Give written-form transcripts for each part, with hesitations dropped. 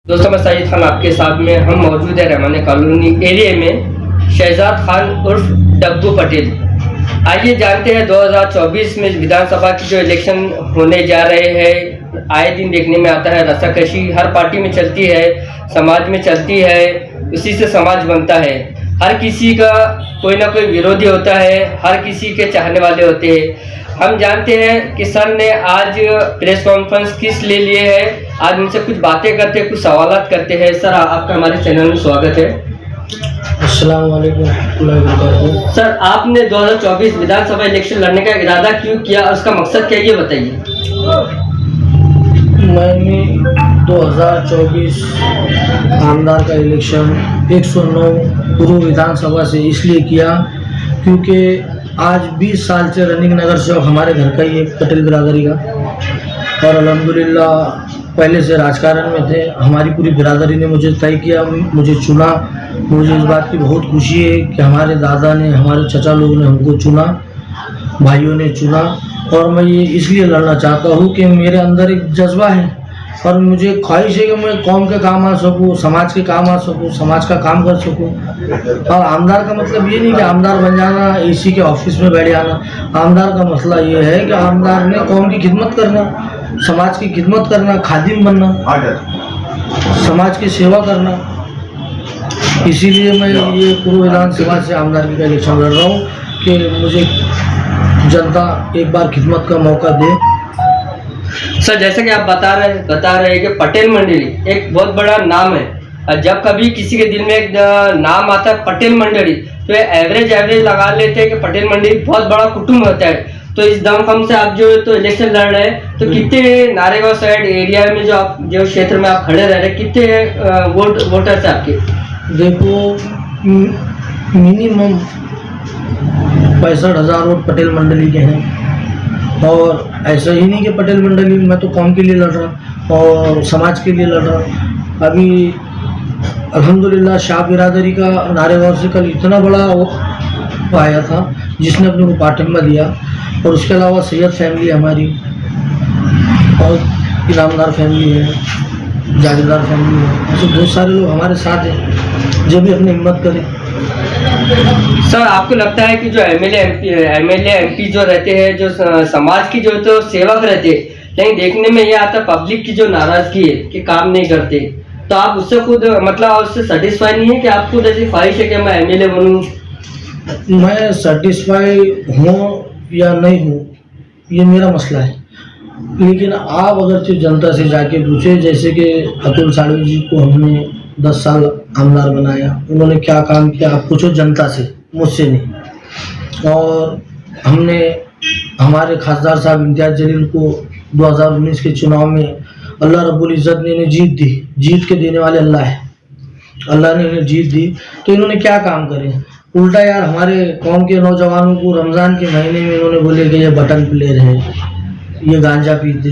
दोस्तों मैं सईद खान आपके साथ में हम मौजूद है रहमानी कॉलोनी एरिया में शहजाद खान उर्फ डब्बू पटेल। आइए जानते हैं 2024 में विधानसभा की जो इलेक्शन होने जा रहे हैं। आए दिन देखने में आता है रस्साकशी हर पार्टी में चलती है, समाज में चलती है, उसी से समाज बनता है। हर किसी का कोई ना कोई विरोधी होता है, हर किसी के चाहने वाले होते हैं। हम जानते हैं कि सर ने आज प्रेस कॉन्फ्रेंस किस लिए लिए है, आज उनसे कुछ बातें करते हैं, कुछ सवालात करते हैं। सर आपका हमारे चैनल में स्वागत है। अस्सलाम वालेकुम रहमतुल्लाहि व बरकातहू। सर आपने 2024 विधानसभा इलेक्शन लड़ने का इरादा क्यों किया और उसका मकसद क्या, ये बताइए। मैंने 2024 आमदार का इलेक्शन 109 पूर्व विधानसभा से इसलिए किया क्योंकि आज 20 साल से रनिंग नगर सेवक हमारे घर का ही एक पटेल बिरादरी का, और अल्हम्दुलिल्लाह पहले से राजकारण में थे। हमारी पूरी बिरादरी ने मुझे तय किया, मुझे चुना। मुझे इस बात की बहुत खुशी है कि हमारे दादा ने, हमारे चचा लोग ने हमको चुना, भाइयों ने चुना। और मैं ये इसलिए लड़ना चाहता हूँ कि मेरे अंदर एक जज्बा है और मुझे ख्वाहिश है कि मैं कौम के काम आ सकूँ, समाज के काम आ सकूँ, समाज का काम कर सकूँ। और आमदार का मतलब ये नहीं कि आमदार बन जाना, एसी के ऑफिस में बैठ जाना। आमदार का मसला ये है कि आमदार ने कौम की खिदमत करना, समाज की खिदमत करना, खादिम बनना, समाज की सेवा करना। इसीलिए मैं ये पूर्व विधानसभा से आमदार का इलेक्शन लड़ रहा हूँ कि मुझे जनता एक बार खिदमत का मौका दे। सर जैसा कि आप बता रहे हैं कि पटेल मंडली एक बहुत बड़ा नाम है। जब कभी किसी के दिल में एक नाम आता है पटेल मंडली, तो एवरेज लगा लेते हैं कि पटेल मंडली बहुत बड़ा कुटुंब होता है। तो इस दमखम से आप जो तो इलेक्शन लड़ रहे हैं, तो कितने नारेगांव साइड एरिया में जो क्षेत्र में आप खड़े रह रहे हैं, कितने वोटर्स है आपके? देखो मिनिमम 65,000 वोट पटेल मंडली के हैं। और ऐसा ही नहीं कि पटेल मंडली, मैं तो कौम के लिए लड़ रहा और समाज के लिए लड़ रहा। अभी अल्हम्दुलिल्लाह शाह बिरादरी का नारेगांव से कल इतना बड़ा वो आया था जिसने अपने को पाठिंबा दिया। और उसके अलावा सैयद फैमिली हमारी, और इनामदार फैमिली है, जागीरदार फैमिली है, ऐसे बहुत सारे लोग हमारे साथ हैं जो भी अपनी हिम्मत करें। सर आपको लगता है कि जो एमएलए एमपी जो रहते हैं, जो समाज की जो तो सेवक रहते हैं, लेकिन देखने में ये आता पब्लिक की जो नाराजगी है कि काम नहीं करते, तो आप उससे खुद मतलब उससे सेटिस्फाई नहीं है कि आप खुद ऐसी ख्वाहिश है कि मैं एमएलए बनूं? मैं सेटिस्फाई हूँ या नहीं हूँ ये मेरा मसला है, लेकिन आप अगर तो जनता से जाके पूछे, जैसे कि अतुल साड़वी जी को हमने 10 साल आमदार बनाया, उन्होंने क्या काम किया आप पूछो जनता से, मुझसे नहीं। और हमने हमारे खासदार साहब इम्तियाज जलील को 2019 के चुनाव में अल्लाह रब्बुल इज़्ज़त ने इन्हें जीत दी। जीत के देने वाले अल्लाह है, अल्लाह ने इन्हें जीत दी। तो इन्होंने क्या काम करे? उल्टा यार हमारे कौम के नौजवानों को रमज़ान के महीने में इन्होंने बोले कि ये बटन प्लेयर है, ये गांजा पीते,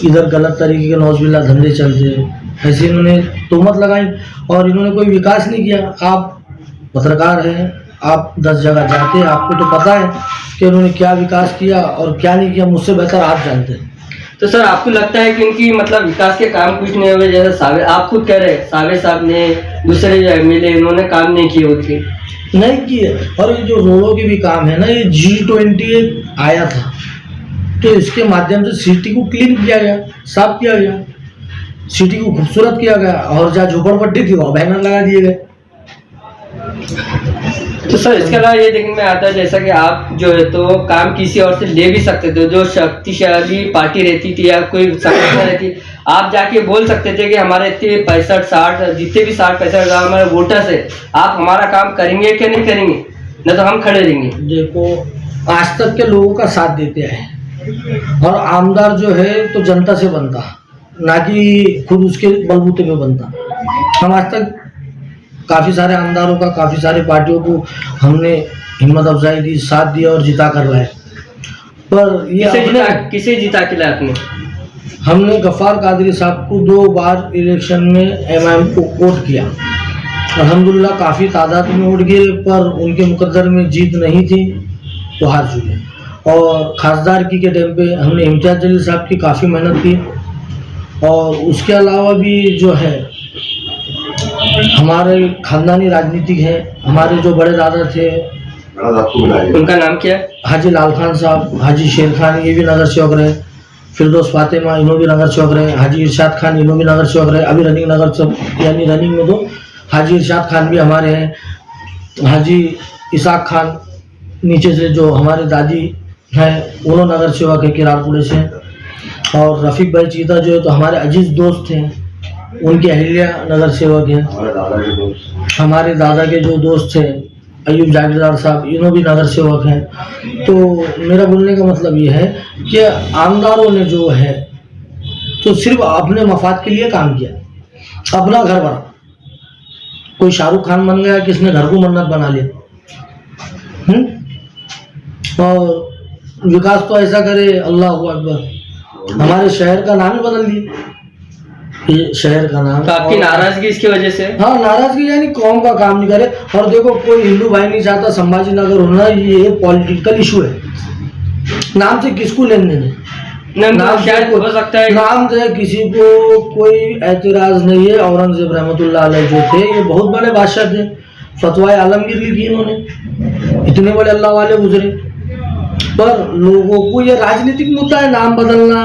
इधर गलत तरीके के नौजबिल्ला धंधे चलते, ऐसे इन्होंने तोहमत लगाई। और इन्होंने कोई विकास नहीं किया। आप पत्रकार हैं, आप 10 जगह जाते हैं, आपको तो पता है कि उन्होंने क्या विकास किया और क्या नहीं किया, मुझसे बेहतर आप जानते हैं। तो सर आपको लगता है कि इनकी मतलब विकास के काम कुछ नहीं हुए? जैसे सावे आप खुद कह रहे हैं, सावे साहब ने, दूसरे जो एमएलए इन्होंने काम नहीं किए, उनके नहीं किए। और ये जो रोडों के भी काम है ना, ये G20 आया था तो इसके माध्यम से सिटी को क्लीन किया गया, साफ किया गया, सिटी को खूबसूरत किया गया। और जहाँ झोपड़पट्टी थी वहाँ बैनर लगा दिए गए। तो सर इसके अलावा ये देखने में आता है जैसा कि आप जो है तो काम किसी और से ले भी सकते थे, जो शक्तिशाली पार्टी रहती थी या कोई संगठन रहती, आप जाके बोल सकते थे कि हमारे इतने 65-60 जितने भी 60-65 हमारे वोटर्स है, आप हमारा काम करेंगे क्या नहीं करेंगे, न तो हम खड़े रहेंगे। देखो आज तक के लोगों का साथ देते हैं, और आमदार जो है तो जनता से बनता, ना कि खुद उसके बलबूते पे बनता। हम आज तक काफ़ी सारे आमदारों का, काफ़ी सारे पार्टियों को हमने हिम्मत अफजाई दी, साथ दिया और जिता कर लाए। पर ये किसे जिता के लाए आपने? हमने गफ्फार कादरी साहब को 2 बार इलेक्शन में एमआईएम को वोट किया। अल्हम्दुलिल्लाह काफ़ी तादाद में वोट गए, पर उनके मुकद्दर में जीत नहीं थी तो हार चुके। और खासदार की के टाइम पे हमने इम्तियाज जलील साहब की काफ़ी मेहनत की, और उसके अलावा भी जो है हमारे खानदानी राजनीतिक हैं। हमारे जो बड़े दादा थे, उनका नाम क्या है? हाजी लाल खान साहब, हाजी शेर खान, ये भी नगर सेवक रहे। फिरदौस फातिमा, इन्हों भी नगर सेवक रहे। हाजी इरशाद खान, इन्हों भी नगर सेवक रहे। अभी रनिंग नगर सेवक यानी रनिंग में तो हाजी इरशाद खान भी हमारे हैं। हाजी इसाक खान नीचे से जो हमारे दादी हैं, उन्हों नगर सेवक है किरारपुरे से। और रफ़ीक भाई चीता जो है तो हमारे अजीज दोस्त हैं, उनकी अहिल्या नगर सेवक हैं। हमारे दादा के जो दोस्त थे अयूब जागीरदार साहब, इन्हों भी नगर सेवक हैं। तो मेरा बोलने का मतलब ये है कि आमदारों ने जो है तो सिर्फ अपने मफाद के लिए काम किया, अपना घर बना। कोई शाहरुख खान बन गया, किसने घर को मन्नत बना लिया। और विकास तो ऐसा करे, अल्लाह अकबर, हमारे शहर का नाम ही बदल दिया, ये शहर का नाम। तो आपकी नाराजगी इसकी वजह से? हाँ, नाराजगी यानी कौम का काम नहीं करे। और देखो, कोई हिंदू भाई नहीं चाहता संभाजी नगर होना, ये पॉलिटिकल इशू है। नाम से किसको लेने देने, नाम शायद हो सकता है, नाम से किसी को कोई ऐतराज नहीं है। औरंगजेब रहमतुल्लाह अलैह जो थे, ये बहुत बड़े बादशाह थे। फतवाए आलमगीर लिखी इन्होंने, इतने बड़े अल्लाह वाले गुजरे। पर लोगों को ये राजनीतिक मुद्दा है, नाम बदलना,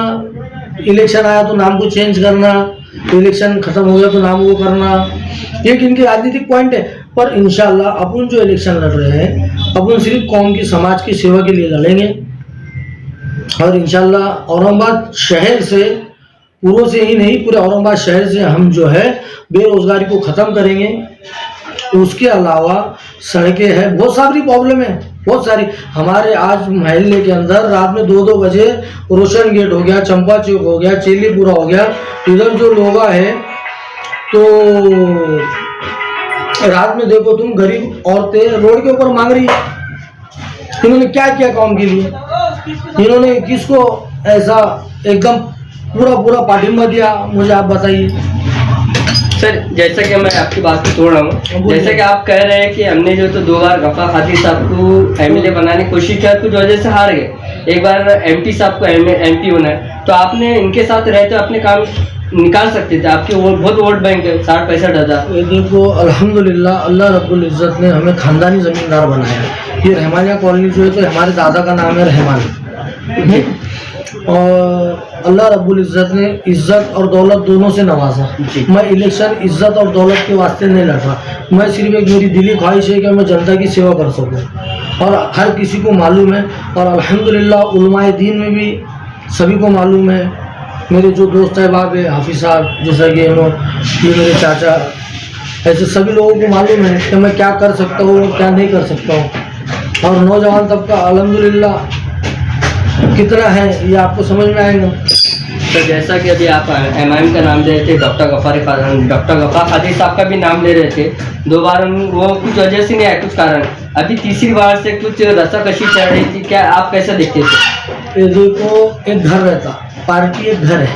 इलेक्शन आया तो नाम को चेंज करना, इलेक्शन खत्म हो गया तो नाम वो करना, ये इनकी राजनीतिक पॉइंट है। पर इंशाल्लाह अपन जो इलेक्शन लड़ रहे हैं, अपन सिर्फ कौम की समाज की सेवा के लिए लड़ेंगे। और इंशाल्लाह औरंगाबाद शहर से, पूर्व से ही नहीं, पूरे औरंगाबाद शहर से हम जो है बेरोजगारी को ख़त्म करेंगे। उसके अलावा सड़कें हैं, बहुत सारी प्रॉब्लम है, बहुत सारी। हमारे आज महल्ले के अंदर रात में 2-2 बजे रोशन गेट हो गया, चंपा चौक हो गया, चेलीपुरा हो गया, इधर जो लोग है तो रात में देखो तुम, गरीब औरतें रोड के ऊपर मांग रही है। इन्होंने क्या किया कौम के लिए? इन्होंने किसको ऐसा एकदम पूरा पाठिंबा दिया, मुझे आप बताइए। सर, जैसा कि मैं आपकी बात को तोड़ रहा हूँ, जैसा कि आप कह रहे हैं कि हमने जो तो 2 बार गफा खातिर साहब को एमएलए बनाने की कोशिश किया, कुछ वजह से हार गए। एक बार एमपी साहब को एमपी होना है, तो आपने इनके साथ रहते अपने काम निकाल सकते थे। आपके बहुत वोट बैंक है, 60-65 हज़ार। ये देखो, अल्हम्दुलिल्लाह अल्लाह रब्बुल इज़्ज़त ने हमें खानदानी ज़मींदार बनाया। ये रहमानिया कॉलोनी जो है तो हमारे दादा का नाम है रहमान। और अल्लाह रब्बुल इज़्ज़त ने इज़्ज़त और दौलत दोनों से नवाजा। मैं इलेक्शन इज़्ज़त और दौलत के वास्ते नहीं लड़ रहा, मैं सिर्फ एक मेरी दिली ख्वाहिश है कि मैं जनता की सेवा कर सकूं। और हर किसी को मालूम है, और अल्हम्दुलिल्लाह उलमाए दीन में भी सभी को मालूम है। मेरे जो दोस्त अहबाब है, हाफिज़ साहब जैसा कि ये मेरे चाचा, ऐसे सभी लोगों को मालूम है कि मैं क्या कर सकता हूँ और क्या नहीं कर सकता हूँ। और नौजवान तबका अल्हम्दुलिल्लाह कितना है ये आपको समझ में आएगा। तो जैसा कि अभी आप एमआईएम का नाम ले रहे थे, डॉक्टर गफ्फार खादिर साहब का भी नाम ले रहे थे। 2 बार वो कुछ वजह से नहीं आए, कुछ कारण। अभी तीसरी बार से कुछ रस्साकशी चल रही थी, क्या आप कैसे देखते थे? ये देखो, एक घर रहता, पार्टी एक घर है,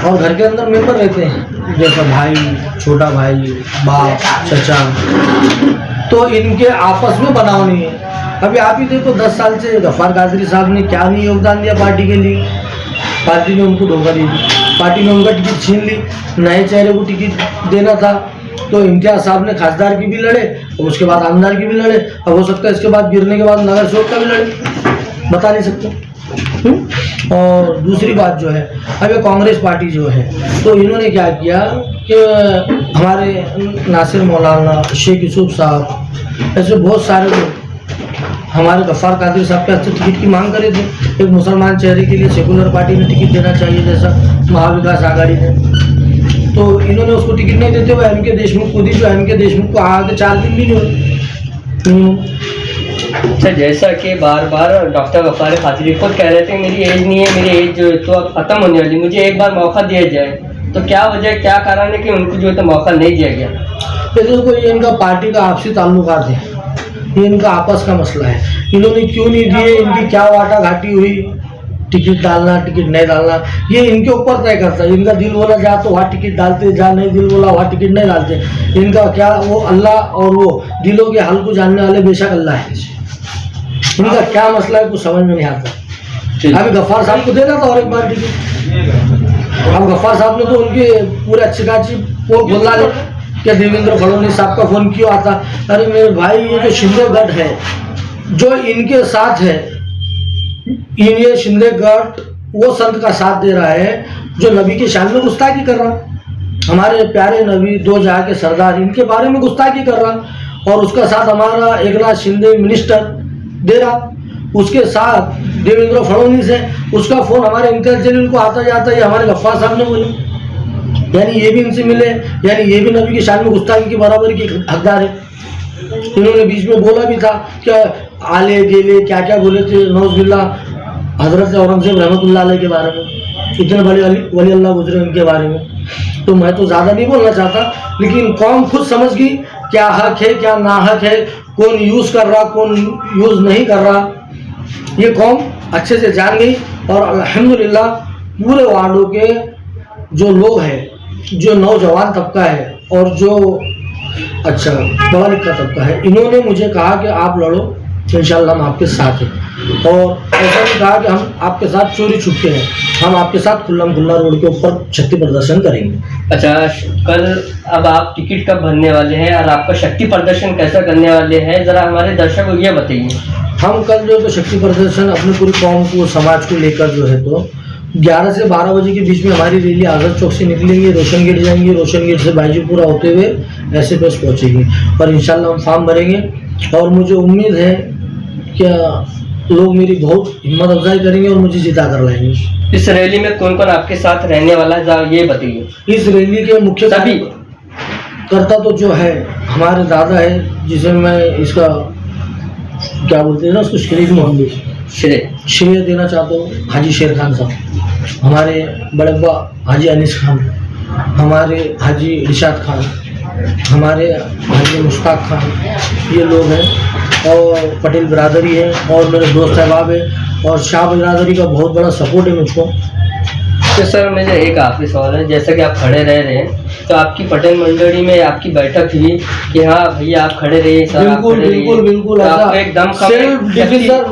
और घर के अंदर मेंबर रहते हैं, जैसा भाई, छोटा भाई, बाप, चचा। तो इनके आपस में बनाव नहीं है। अभी आप ही देखो, 10 साल से गफ्फार कादरी साहब ने क्या नहीं योगदान दिया पार्टी के लिए। पार्टी ने उनको धोखा दे दी, पार्टी ने उनका टिकट छीन ली। नए चेहरे को टिकट देना था तो इम्तियाज साहब ने खासदार की भी लड़े, और उसके बाद आमदार की भी लड़े। अब हो सकता है इसके बाद गिरने के बाद नगर सेवक का भी लड़े, बता नहीं सकते। और दूसरी बात जो है, अब ये कांग्रेस पार्टी जो है तो इन्होंने क्या किया कि हमारे नासिर मौलाना, शेख यूसुफ साहब, ऐसे बहुत सारे लोग हमारे गफ्फार कादिर साहब के हस्ते टिकट की मांग करे थे। एक मुसलमान चेहरे के लिए सेकुलर पार्टी ने टिकट देना चाहिए, जैसा महाविकास आघाड़ी ने। तो इन्होंने उसको टिकट नहीं देते हुए एम के देशमुख को दी, जो एम के देशमुख को आगे 4 दिन भी नहीं। अच्छा, जैसा कि बार बार डॉक्टर गफ्फार खादिरी खुद कह रहे थे मेरी एज नहीं है, मेरी एज जो है तो अब ख़त्म होने वाली, मुझे एक बार मौका दिया जाए। तो क्या वजह, क्या कारण है कि उनको जो है तो मौका नहीं दिया गया? तो ये इनका पार्टी का आपसी ताल्लुकात है, ये इनका आपस का मसला है। इन्होंने क्यों नहीं दिए, इनकी क्या वाटा घाटी हुई, टिकट डालना टिकट नहीं डालना ये इनके ऊपर तय करता है। इनका दिल बोला जा तो वहाँ टिकट डालते, जहाँ नहीं दिल बोला वहाँ टिकट नहीं डालते। इनका क्या, वो अल्लाह और वो दिलों के हाल को जानने वाले बेशक अल्लाह है। इनका क्या मसला है कुछ समझ में नहीं आता। अभी गफ्फार साहब को देना था और एक बार टिकट, अब गफ्फार साहब ने तो उनके पूरे अच्छी खासी पोल खोला है कि देवेंद्र फडणवीस साहब का फ़ोन क्यों आता। अरे मेरे भाई, ये जो शिंदे गढ़ है जो इनके साथ है, ये शिंदे गढ़ वो संत का साथ दे रहा है जो नबी की शान में गुस्ताखी कर रहा, हमारे प्यारे नबी दो जहां के सरदार, इनके बारे में गुस्ताखी कर रहा, और उसका साथ हमारा एकनाथ शिंदे मिनिस्टर दे रहा, उसके साथ देवेंद्र फडणवीस है, उसका फ़ोन हमारे इम्तियाज जलील को आता जाता है, हमारे गफ्फार साहब ने बोले, यानी ये भी इनसे मिले, यानी ये भी नबी की शान में गुस्ताखी की बराबरी के हकदार है। इन्होंने बीच में बोला भी था कि आले गेले क्या क्या बोले थे नौज़बिल्ला हजरत औरंगजेब रहमतुल्लाह अलैह के बारे में, इतने बड़े वली अल्लाह गुजरे उनके बारे में। तो मैं तो ज़्यादा नहीं बोलना चाहता, लेकिन कौम खुद समझ गई क्या हक है क्या ना हक है, कौन यूज़ कर रहा कौन यूज़ नहीं कर रहा, ये कौम अच्छे से जान गई। और अल्हम्दुलिल्लाह पूरे वार्डों के जो लोग हैं, जो नौजवान तबका है और जो अच्छा पढ़ा लिखा तबका है, इन्होंने मुझे कहा कि आप लड़ो, इंशाल्लाह हम आपके साथ हैं। और ऐसा भी कहा कि हम आपके साथ चोरी छुपके हैं, हम आपके साथ खुल्लम खुल्ला रोड के ऊपर शक्ति प्रदर्शन करेंगे। अच्छा, कल अब आप टिकट कब भरने वाले हैं और आपका शक्ति प्रदर्शन कैसा करने वाले हैं, ज़रा हमारे दर्शकों को ये बताइए। हम कल जो है तो शक्ति प्रदर्शन अपनी पूरी कौम को समाज को लेकर जो है तो 11 से 12 बजे के बीच में हमारी रैली आज़ाद चौक से निकलेंगी, रोशन गेट जाएंगे, रोशन गेट से बाईजीपुरा होते हुए ऐसे पेश पहुँचेंगी और इंशाल्लाह हम फॉर्म भरेंगे। और मुझे उम्मीद है कि लोग मेरी बहुत हिम्मत अफजाई करेंगे और मुझे जिता कर लाएंगे। इस रैली में कौन कौन आपके साथ रहने वाला है, जरा ये बताइए। इस रैली के मुख्य सभी करता तो जो है हमारे दादा है, जिसे मैं इसका क्या बोलते हैं ना उसको श्रेय देना चाहता हूँ, हाजी शेर खान साहब, हमारे बड़े अब्बा हाजी अनीस खान, हमारे हाजी इरशाद खान, हमारे हाजी मुश्ताक खान, ये लोग हैं। और पटेल बिरादरी है और मेरे दोस्त अहबाब है और शाह बिरादरी का बहुत बड़ा सपोर्ट है मुझको। तो सर मुझे एक आखिरी सवाल है, जैसा कि आप खड़े रह रहे हैं तो आपकी पटेल मंडली में आपकी बैठक हुई कि हाँ भैया आप खड़े रहिए सर, बिल्कुल बिल्कुल बिल्कुल, तो आपको एकदम सेल्फ डिसीजन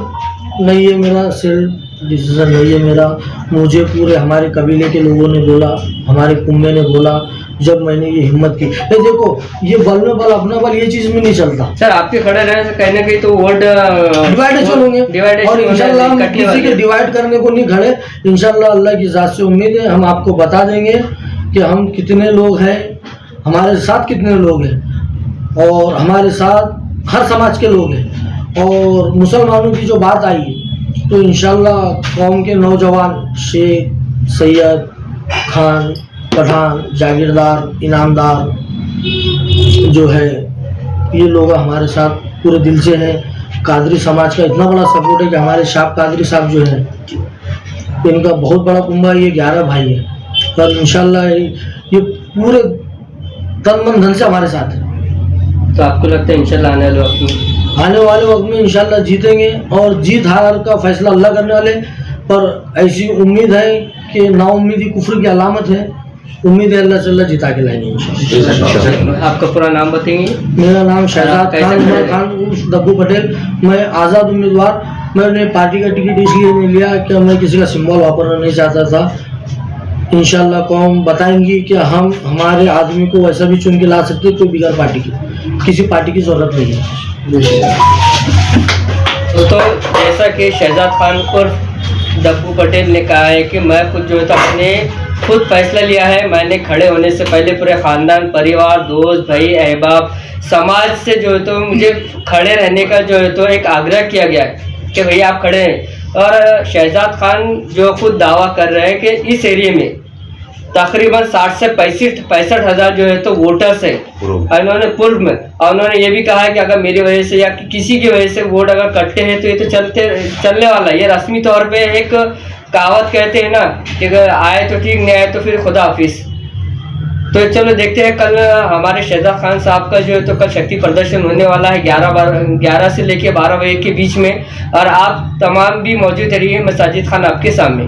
नहीं है मेरा, सेल्फ डिसीजन नहीं है मेरा, मुझे पूरे हमारे कबीले के लोगों ने बोला, हमारे कुंबे ने बोला, जब मैंने ये हिम्मत की। ये देखो, ये बल में बल अपना बल ये चीज में नहीं चलता सर, आपके खड़े रहने से कहीं ना कहीं तो वोट डिवाइडेशन होंगे और इंशाल्लाह हम किसी के डिवाइड करने को नहीं खड़े। इंशाल्लाह अल्लाह की ज़ात से उम्मीद है हम आपको बता देंगे कि हम कितने लोग हैं, हमारे साथ कितने लोग हैं और हमारे साथ हर समाज के लोग हैं। और मुसलमानों की जो बात आई तो इंशाल्लाह कौम के नौजवान शेख, सैयद, खान, पठान, जागीरदार, इनामदार जो है ये लोग हमारे साथ पूरे दिल से हैं। कादरी समाज का इतना बड़ा सपोर्ट है कि हमारे शाह कादरी साहब जो हैं इनका बहुत बड़ा कुंबा, ये 11 भाई है और इंशाल्लाह ये पूरे तन मन धन से हमारे साथ है। तो आपको लगता है इंशाल्लाह आने वाले वक्त में इंशाल्लाह जीतेंगे और जीत हार का फैसला अल्लाह करने वाले। पर ऐसी उम्मीद है कि नाउम्मीदी कुफ्र की अलामत है, उम्मीद है अल्लाह से अल्लाह जिता के लाएंगे इंशाल्लाह। आपका पूरा नाम बताएंगे। मेरा नाम शहजाद खान उर्फ दब्बू पटेल, मैं आज़ाद उम्मीदवार। मैंने पार्टी का टिकट इसलिए नहीं लिया कि मैं किसी का सिंबल वापरना नहीं चाहता था। इंशाल्लाह कौम बताएंगी कि हम हमारे आदमी को वैसा भी चुन के ला सकते, कोई बिगैर पार्टी की, किसी पार्टी की ज़रूरत नहीं है। तो जैसा कि शहजाद खान उर्फ दब्बू पटेल ने कहा है कि मैं खुद जो है तो अपने खुद फैसला लिया है, मैंने खड़े होने से पहले पूरे ख़ानदान, परिवार, दोस्त, भाई, अहबाब, समाज से जो है तो मुझे खड़े रहने का जो है तो एक आग्रह किया गया है कि भैया आप खड़े हैं। और शहजाद खान जो खुद दावा कर रहे हैं कि इस एरिया में तकरीबन 60 से 65 हज़ार जो है तो वोटर्स है इन्होंने पूर्व में, और उन्होंने ये भी कहा है कि अगर मेरी वजह से या किसी की वजह से वोट अगर कटते हैं तो ये तो चलने वाला है। ये रस्मी तौर पे एक कहावत कहते हैं ना कि अगर आए तो ठीक, नहीं आए तो फिर खुदा हाफिज। तो चलो देखते हैं कल हमारे शहजाद खान साहब का जो है तो कल शक्ति प्रदर्शन होने वाला है 11 से लेकर 12 बजे के बीच में, और आप तमाम भी मौजूद रहिए। मैं साजिद खान आपके सामने।